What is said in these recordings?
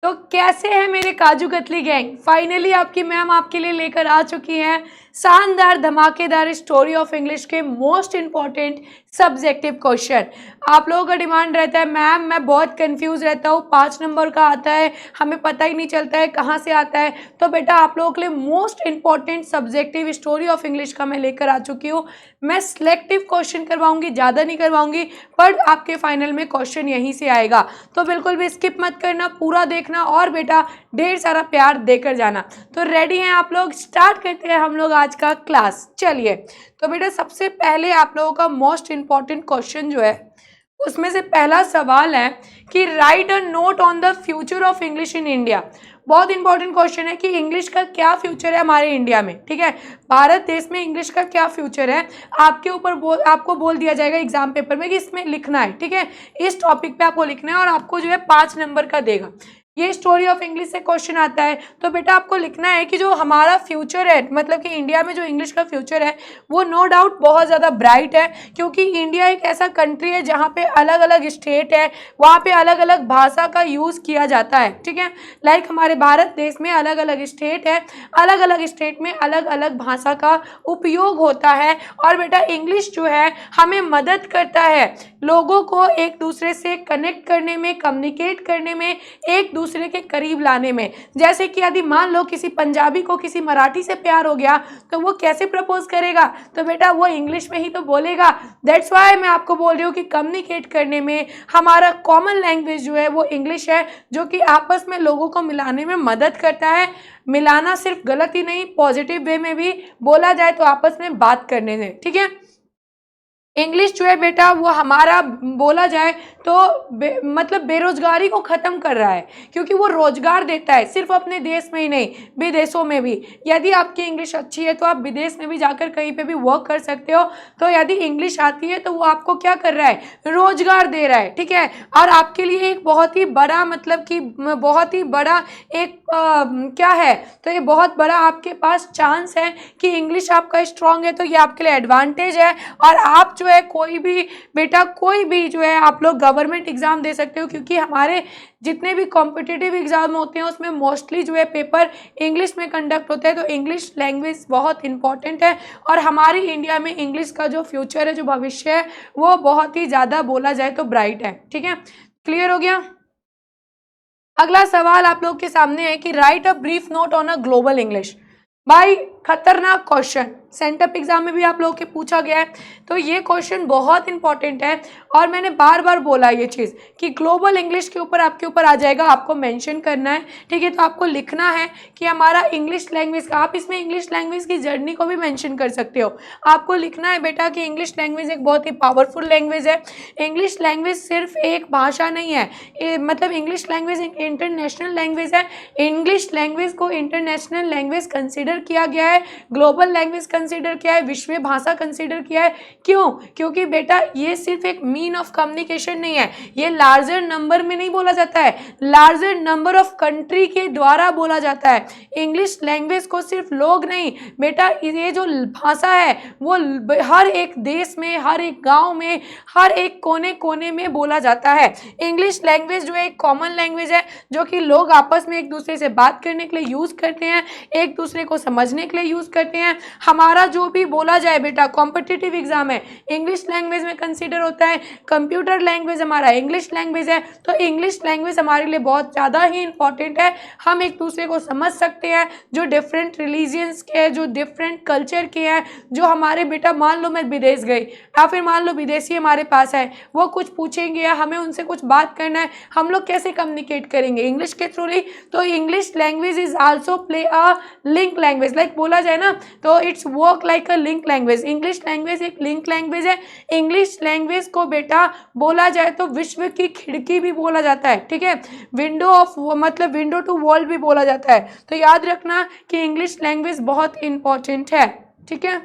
तो कैसे है मेरे काजू कतली गैंग, फाइनली आपकी मैम आपके लिए लेकर आ चुकी हैं शानदार धमाकेदार स्टोरी ऑफ इंग्लिश के मोस्ट इंपॉर्टेंट सब्जेक्टिव क्वेश्चन। आप लोगों का डिमांड रहता है मैम मैं बहुत कंफ्यूज रहता हूँ, 5 नंबर का आता है हमें पता ही नहीं चलता है कहाँ से आता है। तो बेटा आप लोगों के लिए most important subjective story of English का मैं लेकर आ चुकी हूँ। मैं सिलेक्टिव क्वेश्चन करवाऊंगी, ज़्यादा नहीं करवाऊंगी, पर आपके फाइनल में क्वेश्चन यहीं से आएगा। तो बिल्कुल भी स्किप मत करना, पूरा देखना और बेटा ढेर सारा प्यार देकर जाना। तो रेडी हैं आप लोग, स्टार्ट करते हैं हम लोग आज का क्लास। चलिए तो बेटा सबसे पहले आप लोगों का मोस्ट इंपॉर्टेंट क्वेश्चन जो है उसमें से पहला सवाल है कि right a note on the future of English in India. बहुत इंपॉर्टेंट क्वेश्चन है कि इंग्लिश का क्या फ्यूचर है हमारे इंडिया में, ठीक है, भारत देश में इंग्लिश का क्या फ्यूचर है। आपके ऊपर आपको बोल दिया जाएगा एग्जाम पेपर में कि इसमें लिखना है, ठीक है, इस टॉपिक पे आपको लिखना है और आपको जो है 5 नंबर का देगा। ये स्टोरी ऑफ इंग्लिश से क्वेश्चन आता है। तो बेटा आपको लिखना है कि जो हमारा फ्यूचर है, मतलब कि इंडिया में जो इंग्लिश का फ्यूचर है वो नो डाउट बहुत ज़्यादा ब्राइट है, क्योंकि इंडिया एक ऐसा कंट्री है जहाँ पे अलग अलग स्टेट है, वहाँ पे अलग अलग भाषा का यूज़ किया जाता है, ठीक है। लाइक हमारे भारत देश में अलग अलग स्टेट है, अलग अलग स्टेट में अलग अलग भाषा का उपयोग होता है। और बेटा इंग्लिश जो है हमें मदद करता है लोगों को एक दूसरे से कनेक्ट करने में, कम्युनिकेट करने में, एक दूसरे के करीब लाने में। जैसे कि यदि मान लो किसी पंजाबी को किसी मराठी से प्यार हो गया तो वो कैसे प्रपोज करेगा, तो बेटा वो इंग्लिश में ही तो बोलेगा। दैट्स वाई मैं आपको बोल रही हूँ कि कम्युनिकेट करने में हमारा कॉमन लैंग्वेज जो है वो इंग्लिश है, जो कि आपस में लोगों को मिलाने में मदद करता है। मिलाना सिर्फ गलत ही नहीं, पॉजिटिव वे में भी बोला जाए तो आपस में बात करने से, ठीक है। इंग्लिश जो है बेटा वो हमारा बोला जाए तो मतलब बेरोजगारी को ख़त्म कर रहा है, क्योंकि वो रोजगार देता है सिर्फ अपने देश में ही नहीं विदेशों में भी। यदि आपकी इंग्लिश अच्छी है तो आप विदेश में भी जाकर कहीं पे भी वर्क कर सकते हो। तो यदि इंग्लिश आती है तो वो आपको क्या कर रहा है, रोजगार दे रहा है, ठीक है। और आपके लिए एक बहुत ही बड़ा मतलब कि बहुत ही बड़ा एक क्या है, तो ये बहुत बड़ा आपके पास चांस है कि इंग्लिश आपका स्ट्रांग है, तो ये आपके लिए एडवांटेज है। और आप जो है कोई भी बेटा कोई भी जो है आप लोग गवर्नमेंट एग्जाम दे सकते हो, क्योंकि हमारे जितने भी कॉम्पिटिटिव एग्जाम होते हैं उसमें मोस्टली जो है पेपर इंग्लिश में कंडक्ट होता है। तो इंग्लिश लैंग्वेज बहुत इंपॉर्टेंट है और हमारी इंडिया में इंग्लिश का जो फ्यूचर है, जो भविष्य है, वो बहुत ही ज़्यादा बोला जाए तो ब्राइट है, ठीक है। क्लियर हो गया। अगला सवाल आप लोग के सामने है कि right a brief note on a global English. भाई खतरनाक क्वेश्चन, सेंटअप एग्जाम में भी आप लोगों के पूछा गया है। तो ये क्वेश्चन बहुत इंपॉर्टेंट है और मैंने बार बार बोला ये चीज़ कि ग्लोबल इंग्लिश के ऊपर आपके ऊपर आ जाएगा, आपको मेंशन करना है, ठीक है। तो आपको लिखना है कि हमारा इंग्लिश लैंग्वेज का, आप इसमें इंग्लिश लैंग्वेज की जर्नी को भी मेंशन कर सकते हो। आपको लिखना है बेटा कि इंग्लिश लैंग्वेज एक बहुत ही पावरफुल लैंग्वेज है। इंग्लिश लैंग्वेज सिर्फ एक भाषा नहीं है, मतलब इंग्लिश लैंग्वेज एक इंटरनेशनल लैंग्वेज है। इंग्लिश लैंग्वेज को इंटरनेशनल लैंग्वेज कंसिडर किया गया है, ग्लोबल लैंग्वेज कंसिडर किया है, विश्व भाषा कंसिडर किया है। क्यों? क्योंकि बेटा ये सिर्फ एक मीन ऑफ कम्युनिकेशन नहीं है, ये लार्जर नंबर में नहीं बोला जाता है, लार्जर नंबर ऑफ कंट्री के द्वारा बोला जाता है। इंग्लिश लैंग्वेज को सिर्फ लोग नहीं बेटा, ये जो भाषा है वो हर एक देश में, हर एक गांव में, हर एक कोने कोने में बोला जाता है। इंग्लिश लैंग्वेज जो है एक कॉमन लैंग्वेज है, जो कि लोग आपस में एक दूसरे से बात करने के लिए यूज करते हैं, एक दूसरे को समझने के लिए यूज करते हैं। हमारा जो भी बोला जाए बेटा कॉम्पिटिटिव एग्जाम है इंग्लिश लैंग्वेज में कंसीडर होता है, कंप्यूटर लैंग्वेज हमारा इंग्लिश लैंग्वेज है। तो इंग्लिश लैंग्वेज हमारे लिए बहुत ज़्यादा ही इंपॉर्टेंट है। हम एक दूसरे को समझ सकते हैं, जो डिफरेंट रिलीजियंस के हैं, जो डिफरेंट कल्चर के हैं, जो हमारे बेटा मान लो मैं विदेश गई या फिर मान लो विदेशी हमारे पास है, वो कुछ पूछेंगे या हमें उनसे कुछ बात करना है, हम लोग कैसे कम्युनिकेट करेंगे, इंग्लिश के थ्रू ही। तो English language is also play a link language, like बोला जाए ना तो it's work like a link language. English language एक लिंक लैंग्वेज है। इंग्लिश लैंग्वेज को बेटा बोला जाए तो विश्व की खिड़की भी बोला जाता है, ठीक है, विंडो ऑफ मतलब विंडो टू वर्ल्ड भी बोला जाता है। तो याद रखना कि इंग्लिश लैंग्वेज बहुत इंपॉर्टेंट है, ठीक है।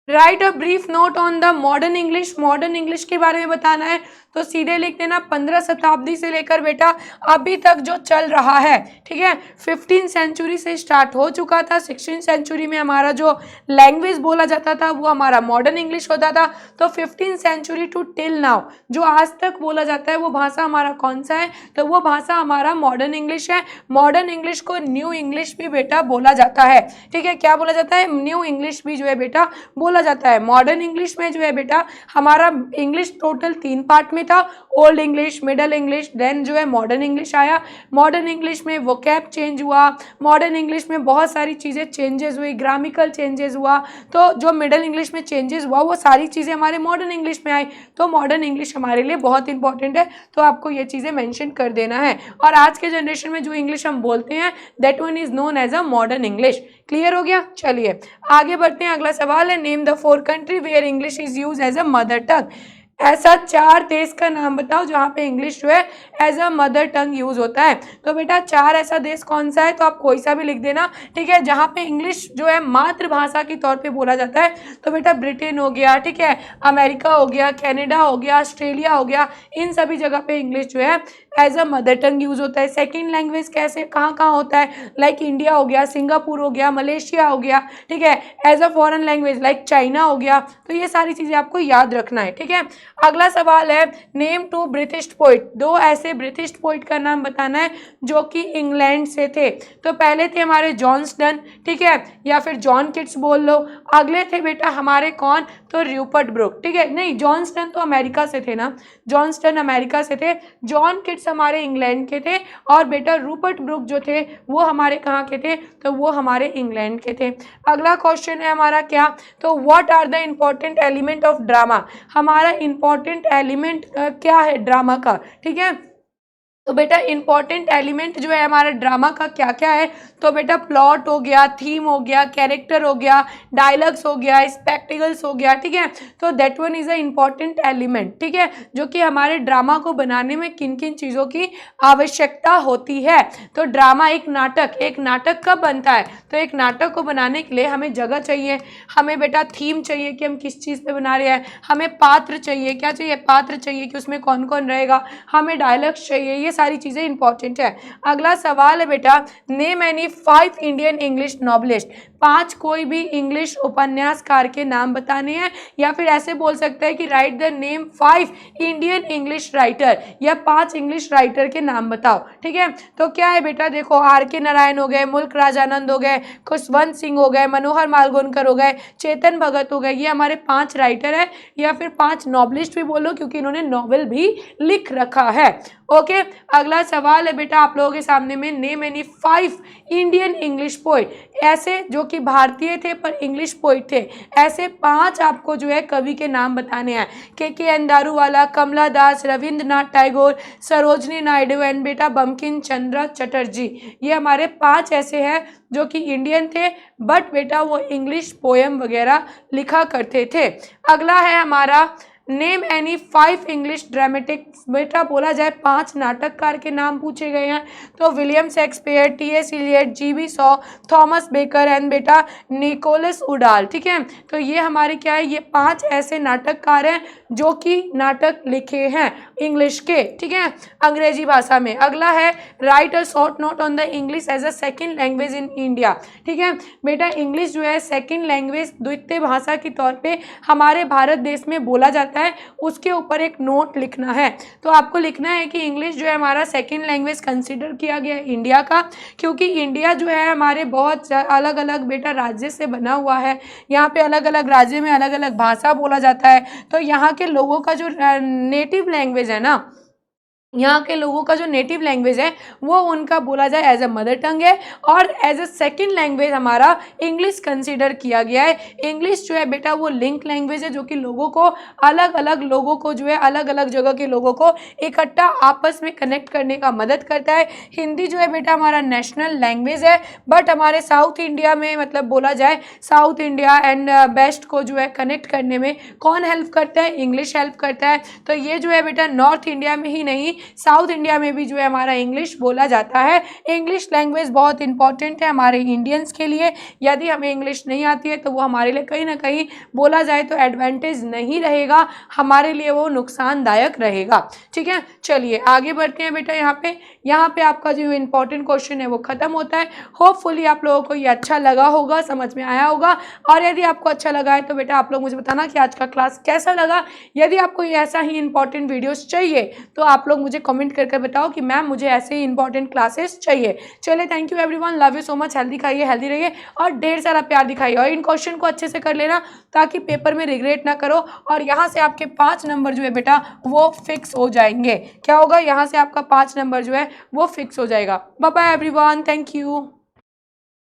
Write a brief note on the modern English, modern English के बारे में बताना है। तो सीधे लिख देना 15 शताब्दी से लेकर बेटा अभी तक जो चल रहा है, ठीक है। 15 सेंचुरी से स्टार्ट हो चुका था। 16 सेंचुरी में हमारा जो लैंग्वेज बोला जाता था वो हमारा मॉडर्न इंग्लिश होता था। तो 15 सेंचुरी टू टिल नाउ जो आज तक बोला जाता है वो भाषा हमारा कौन सा है, तो वो भाषा हमारा मॉडर्न इंग्लिश है। मॉडर्न इंग्लिश को न्यू इंग्लिश भी बेटा बोला जाता है, ठीक है। क्या बोला जाता है? न्यू इंग्लिश भी जो है बेटा बोला जाता है। मॉडर्न इंग्लिश में जो है बेटा हमारा इंग्लिश टोटल 3 पार्ट में था, old English, middle English, then जो है मॉडर्न इंग्लिश आया। मॉडर्न इंग्लिश में वोकैब चेंज हुआ, मॉडर्न इंग्लिश में बहुत सारी चीज़ें चेंजेस हुई, ग्रामिकल चेंजेस हुआ। तो जो मिडल इंग्लिश में चेंजेस हुआ वो सारी चीज़ें हमारे मॉडर्न इंग्लिश में आई। तो मॉडर्न इंग्लिश हमारे लिए बहुत इंपॉर्टेंट है, तो आपको ये चीज़ें मेंशन कर देना है। और आज के जनरेशन में जो इंग्लिश हम बोलते हैं that one is known as a modern English. Clear हो गया? चलिए आगे बढ़ते हैं। अगला सवाल है, name the 4 country where English is use as a mother tongue. ऐसा 4 देश का नाम बताओ जहाँ पे इंग्लिश जो है as a mother tongue use होता है। तो बेटा 4 ऐसा देश कौन सा है, तो आप कोई सा भी लिख देना, ठीक है, जहाँ पे इंग्लिश जो है मातृभाषा के तौर पे बोला जाता है। तो बेटा ब्रिटेन हो गया, ठीक है, अमेरिका हो गया, कनाडा हो गया, ऑस्ट्रेलिया हो गया, इन सभी जगह पे इंग्लिश जो है as a mother tongue use होता है। सेकेंड लैंग्वेज कैसे कहाँ कहाँ होता है, लाइक इंडिया हो गया, सिंगापुर हो गया, मलेशिया हो गया, ठीक है, as a foreign language like China हो गया। तो ये सारी चीज़ें आपको याद रखना है, ठीक है। अगला सवाल है, नेम 2 ब्रिटिश पोइट। 2 ऐसे ब्रिटिश पोइट का नाम बताना है जो कि इंग्लैंड से थे। तो पहले थे हमारे जॉन्सटन, ठीक है, या फिर जॉन किट्स बोल लो। अगले थे बेटा हमारे कौन, तो रूपर्ट ब्रुक, ठीक है, नहीं जॉन्सटन तो अमेरिका से थे ना, जॉन्सटन अमेरिका से थे, जॉन किट्स हमारे इंग्लैंड के थे, और बेटा रूपर्ट ब्रुक जो थे वो हमारे कहाँ के थे, तो वो हमारे इंग्लैंड के थे। अगला क्वेश्चन है हमारा क्या, तो what are the important element of drama. हमारा इम्पोर्टेंट एलिमेंट क्या है ड्रामा का, ठीक है। तो बेटा इंपॉर्टेंट एलिमेंट जो है हमारा ड्रामा का क्या क्या है, तो बेटा प्लॉट हो गया, थीम हो गया, कैरेक्टर हो गया, डायलॉग्स हो गया, स्पेक्टिकल्स हो गया, ठीक है। तो that one is a important element, ठीक है, जो कि हमारे ड्रामा को बनाने में किन किन चीज़ों की आवश्यकता होती है। तो ड्रामा एक नाटक कब बनता है, तो एक नाटक को बनाने के लिए हमें जगह चाहिए, हमें बेटा थीम चाहिए कि हम किस चीज़ पे बना रहे हैं, हमें पात्र चाहिए, क्या चाहिए, पात्र चाहिए कि उसमें कौन कौन रहेगा, हमें डायलॉग्स चाहिए, ये सारी चीज़ें इंपॉर्टेंट है। अगला सवाल है बेटा, name any 5 Indian English novelist. 5 कोई भी इंग्लिश उपन्यासकार के नाम बताने हैं, या फिर ऐसे बोल सकते हैं कि right the name 5 Indian English writer, या 5 इंग्लिश राइटर के नाम बताओ, ठीक है। तो क्या है बेटा, देखो R.K. नारायण हो गए, मुल्क राजानंद हो गए, खुशवंत सिंह हो गए, मनोहर मालगोनकर हो गए, चेतन भगत हो गए, ये हमारे 5 राइटर है, या फिर 5 नॉवलिस्ट भी बोलो क्योंकि इन्होंने नॉवेल भी लिख रखा है। ओके, अगला सवाल है बेटा आप लोगों के सामने में, name any 5 Indian English poet, ऐसे जो कि भारतीय थे पर इंग्लिश पोइट थे, ऐसे 5 आपको जो है कवि के नाम बताने हैं। K N Daruwalla, Kamala Das, Rabindranath Tagore, Sarojini Naidu and बेटा बंकिम चंद्र चटर्जी, ये हमारे 5 ऐसे हैं जो कि इंडियन थे बट बेटा वो इंग्लिश पोएम वगैरह लिखा करते थे। अगला है हमारा, नेम एनी 5 इंग्लिश ड्रामेटिक। बेटा बोला जाए 5 नाटककार के नाम पूछे गए हैं, तो William Shakespeare, T.S. Eliot, G.B. Shaw, Thomas Baker and बेटा निकोलस उडाल, ठीक है। तो ये हमारे क्या है, ये 5 ऐसे नाटककार हैं जो कि नाटक लिखे हैं इंग्लिश के, ठीक है, अंग्रेजी भाषा में। अगला है, write a short note on the English as a second language in India, ठीक है। बेटा इंग्लिश जो है सेकेंड लैंग्वेज, द्वितीय भाषा के तौर पे हमारे भारत देश में बोला जाता है, उसके ऊपर एक नोट लिखना है। तो आपको लिखना है कि इंग्लिश जो है हमारा सेकेंड लैंग्वेज कंसीडर किया गया है इंडिया का, क्योंकि इंडिया जो है हमारे बहुत अलग अलग बेटा राज्य से बना हुआ है, यहाँ पे अलग अलग राज्य में अलग अलग भाषा बोला जाता है। तो यहाँ के लोगों का जो नेटिव लैंग्वेज है ना, यहाँ के लोगों का जो नेटिव लैंग्वेज है वो उनका बोला जाए एज अ मदर टंग है, और एज अ सेकेंड लैंग्वेज हमारा इंग्लिश कंसीडर किया गया है। इंग्लिश जो है बेटा वो लिंक लैंग्वेज है जो कि लोगों को अलग अलग लोगों को जो है अलग अलग जगह के लोगों को इकट्ठा आपस में कनेक्ट करने का मदद करता है। हिंदी जो है बेटा हमारा नेशनल लैंग्वेज है, बट हमारे साउथ इंडिया में मतलब बोला जाए साउथ इंडिया एंड वेस्ट को जो है कनेक्ट करने में कौन हेल्प करता है, इंग्लिश हेल्प करता है। तो ये जो है बेटा नॉर्थ इंडिया में ही नहीं साउथ इंडिया में भी जो है हमारा इंग्लिश बोला जाता है। इंग्लिश लैंग्वेज बहुत इंपॉर्टेंट है हमारे इंडियंस के लिए। यदि हमें इंग्लिश नहीं आती है तो वो हमारे लिए कहीं ना कहीं बोला जाए तो एडवांटेज नहीं रहेगा, हमारे लिए वो नुकसानदायक रहेगा। ठीक है, चलिए आगे बढ़ते हैं बेटा। यहाँ पे आपका जो इंपॉर्टेंट क्वेश्चन है वो खत्म होता है। होपफुली आप लोगों को ये अच्छा लगा होगा, समझ में आया होगा। और यदि आपको अच्छा लगा है तो बेटा आप लोग मुझे बताना कि आज का क्लास कैसा लगा। यदि आपको ऐसा ही इंपॉर्टेंट वीडियोस चाहिए तो आप लोग मुझे कमेंट करके बताओ कि मैम मुझे ऐसे ही इंपॉर्टेंट क्लासेस चाहिए। चलिए, thank you everyone, love you so much. Healthy खाइए, हेल्दी रहिए और ढेर सारा प्यार दिखाइए। और इन क्वेश्चन को अच्छे से कर लेना ताकि पेपर में रिग्रेट ना करो। और यहाँ से आपके 5 नंबर जो है बेटा वो फिक्स हो जाएंगे। क्या होगा, यहाँ से आपका 5 नंबर जो है वो फिक्स हो जाएगा। Bye bye everyone, thank you.